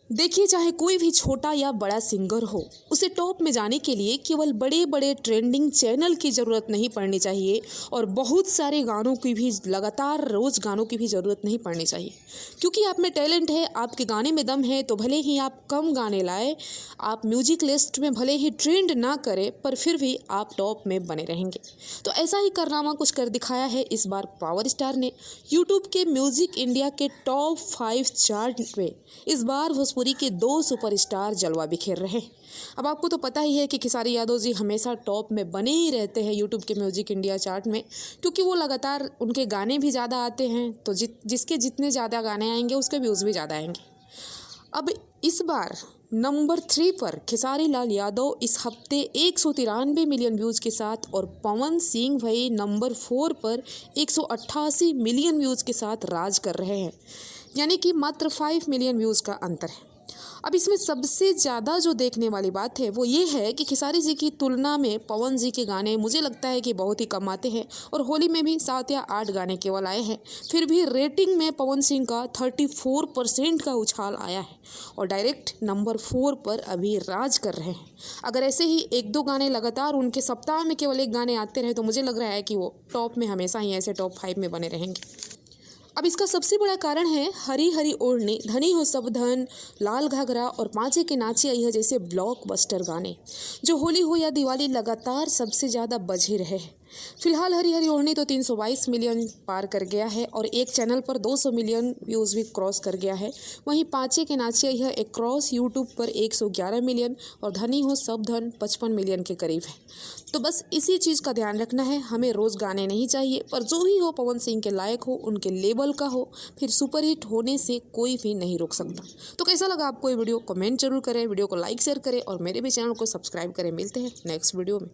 देखिए, चाहे कोई भी छोटा या बड़ा सिंगर हो, उसे टॉप में जाने के लिए केवल बड़े बड़े ट्रेंडिंग चैनल की ज़रूरत नहीं पड़नी चाहिए और बहुत सारे गानों की भी लगातार रोज़ गानों की भी ज़रूरत नहीं पड़नी चाहिए। क्योंकि आप में टैलेंट है, आपके गाने में दम है, तो भले ही आप कम गाने लाए, आप म्यूजिक लिस्ट में भले ही ट्रेंड ना करें, पर फिर भी आप टॉप में बने रहेंगे। तो ऐसा ही कारनामा कुछ कर दिखाया है इस बार पावर स्टार ने। यूट्यूब के म्यूजिक इंडिया के टॉप 5 चार्ट में इस बार भोजपुरी के 2 सुपरस्टार जलवा बिखेर रहे हैं। अब आपको तो पता ही है कि खेसारी यादव जी हमेशा टॉप में बने ही रहते हैं यूट्यूब के म्यूजिक इंडिया चार्ट में, क्योंकि वो लगातार उनके गाने भी ज़्यादा आते हैं, तो जिसके जितने ज़्यादा गाने आएंगे उसके व्यूज़ भी ज़्यादा आएंगे। अब इस बार नंबर 3 पर खेसारी लाल यादव इस हफ्ते 193 मिलियन व्यूज़ के साथ और पवन सिंह भाई नंबर 4 पर 188 मिलियन व्यूज़ के साथ राज कर रहे हैं, यानी कि मात्र 5 मिलियन व्यूज़ का अंतर है। अब इसमें सबसे ज़्यादा जो देखने वाली बात है वो ये है कि खेसारी जी की तुलना में पवन जी के गाने मुझे लगता है कि बहुत ही कम आते हैं और होली में भी 7 या 8 गाने केवल आए हैं। फिर भी रेटिंग में पवन सिंह का 34% का उछाल आया है और डायरेक्ट नंबर 4 पर अभी राज कर रहे हैं। अगर ऐसे ही 1-2 गाने लगातार उनके सप्ताह में केवल 1 गाने आते रहे तो मुझे लग रहा है कि वो टॉप में हमेशा ही ऐसे टॉप 5 में बने रहेंगे। अब इसका सबसे बड़ा कारण है हरी हरी ओढ़नी, धनी हो सब धन, लाल घाघरा और पाँचे के नाचे अइहा जैसे ब्लॉकबस्टर गाने, जो होली हो या दिवाली लगातार सबसे ज़्यादा बज ही रहे हैं। फिलहाल हरी हरी ओढ़नी तो 322 मिलियन पार कर गया है और एक चैनल पर 200 मिलियन व्यूज़ भी क्रॉस कर गया है। वहीं पाँचे के नाचे अइहा एक क्रॉस यूट्यूब पर 111 मिलियन और धनी हो सब धन 55 मिलियन के करीब है। तो बस इसी चीज़ का ध्यान रखना है, हमें रोज़ गाने नहीं चाहिए, पर जो ही हो पवन सिंह के लायक हो, उनके लेवल का हो, फिर सुपरहिट होने से कोई भी नहीं रोक सकता। तो कैसा लगा आपको ये वीडियो? कमेंट जरूर करें, वीडियो को लाइक शेयर करें और मेरे भी चैनल को सब्सक्राइब करें। मिलते हैं नेक्स्ट वीडियो में।